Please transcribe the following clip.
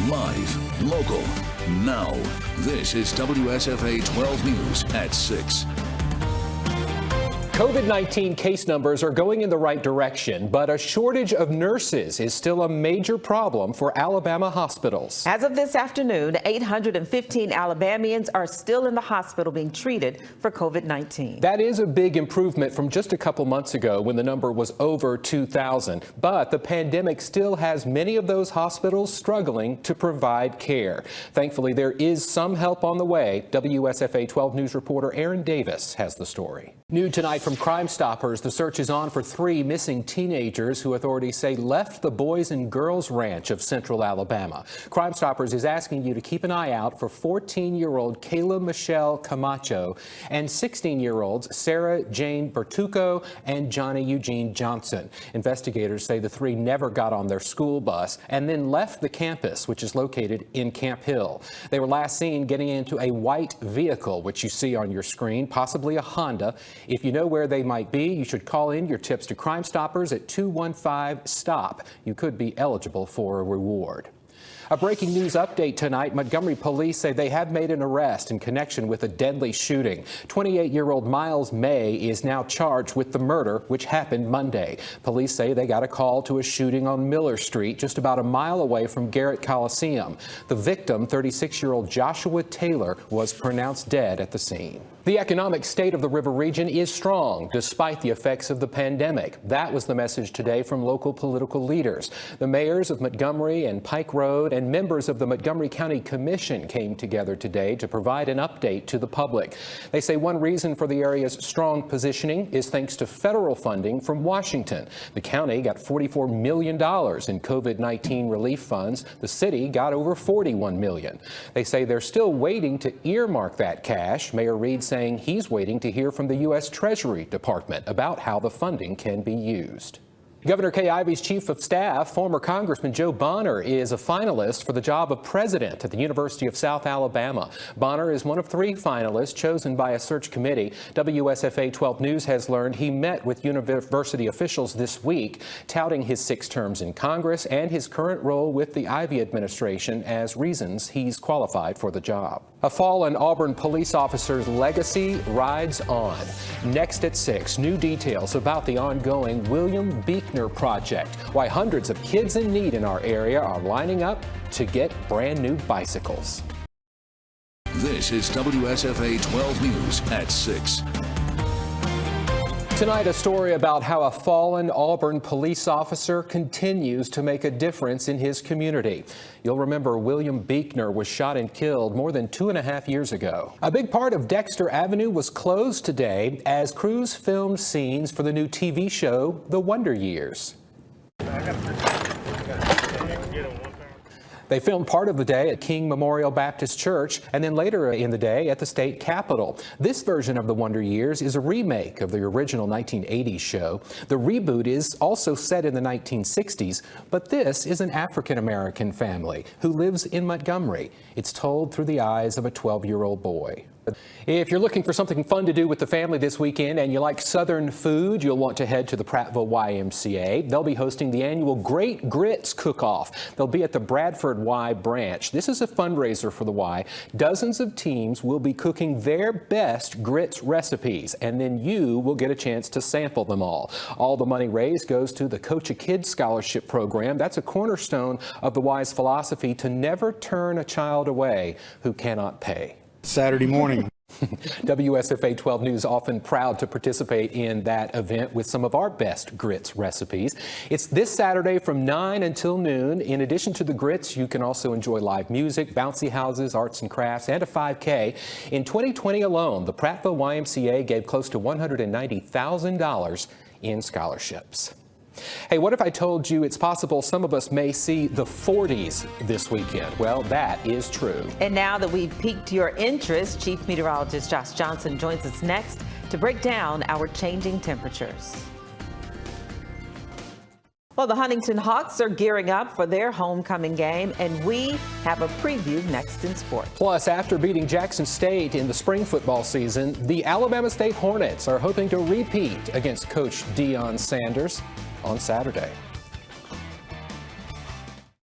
Live, local, now. This is WSFA 12 News at 6. COVID-19 case numbers are going in the right direction, but a shortage of nurses is still a major problem for Alabama hospitals. As of this afternoon, 815 Alabamians are still in the hospital being treated for COVID-19. That is a big improvement from just a couple months ago when the number was over 2,000. But the pandemic still has many of those hospitals struggling to provide care. Thankfully, there is some help on the way. WSFA 12 News reporter Aaron Davis has the story. New tonight from Crime Stoppers, the search is on for 3 missing teenagers who authorities say left the Boys and Girls Ranch of Central Alabama. Crime Stoppers is asking you to keep an eye out for 14-year-old Kayla Michelle Camacho and 16-year-olds Sarah Jane Bertucco and Johnny Eugene Johnson. Investigators say the 3 never got on their school bus and then left the campus, which is located in Camp Hill. They were last seen getting into a white vehicle, which you see on your screen, possibly a Honda. If you know where they might be, you should call in your tips to Crime Stoppers at 215-STOP. You could be eligible for a reward. A breaking news update tonight. Montgomery police say they have made an arrest in connection with a deadly shooting. 28-year-old Miles May is now charged with the murder, which happened Monday. Police say they got a call to a shooting on Miller Street, just about a mile away from Garrett Coliseum. The victim, 36-year-old Joshua Taylor, was pronounced dead at the scene. The economic state of the river region is strong despite the effects of the pandemic. That was the message today from local political leaders. The mayors of Montgomery and Pike Road and members of the Montgomery County Commission came together today to provide an update to the public. They say one reason for the area's strong positioning is thanks to federal funding from Washington. The county got $44 million in COVID-19 relief funds. The city got over $41 million. They say they're still waiting to earmark that cash. Mayor Reed saying he's waiting to hear from the U.S. Treasury Department about how the funding can be used. Governor Kay Ivey's chief of staff, former Congressman Joe Bonner, is a finalist for the job of president at the University of South Alabama. Bonner is one of 3 finalists chosen by a search committee. WSFA 12 News has learned he met with university officials this week, touting his 6 terms in Congress and his current role with the Ivey administration as reasons he's qualified for the job. A fallen Auburn police officer's legacy rides on. Next at 6, new details about the ongoing William Buechner project, why hundreds of kids in need in our area are lining up to get brand new bicycles. This is WSFA 12 News at 6. Tonight, a story about how a fallen Auburn police officer continues to make a difference in his community. You'll remember William Buechner was shot and killed more than 2.5 years ago. A big part of Dexter Avenue was closed today as crews filmed scenes for the new TV show, The Wonder Years. They filmed part of the day at King Memorial Baptist Church and then later in the day at the state capitol. This version of The Wonder Years is a remake of the original 1980s show. The reboot is also set in the 1960s, but this is an African-American family who lives in Montgomery. It's told through the eyes of a 12-year-old boy. If you're looking for something fun to do with the family this weekend and you like Southern food, you'll want to head to the Prattville YMCA. They'll be hosting the annual Great Grits Cook-Off. They'll be at the Bradford Y branch. This is a fundraiser for the Y. Dozens of teams will be cooking their best grits recipes, and then you will get a chance to sample them all. All the money raised goes to the Coach a Kid Scholarship Program. That's a cornerstone of the Y's philosophy to never turn a child away who cannot pay. Saturday morning. WSFA 12 News often proud to participate in that event with some of our best grits recipes. It's this Saturday from 9 until noon. In addition to the grits, you can also enjoy live music, bouncy houses, arts and crafts, and a 5K. In 2020 alone, the Prattville YMCA gave close to $190,000 in scholarships. Hey, what if I told you it's possible some of us may see the 40s this weekend? Well, that is true. And now that we've piqued your interest, Chief Meteorologist Josh Johnson joins us next to break down our changing temperatures. Well, the Huntington Hawks are gearing up for their homecoming game, and we have a preview next in sports. Plus, after beating Jackson State in the spring football season, the Alabama State Hornets are hoping to repeat against Coach Deion Sanders on Saturday.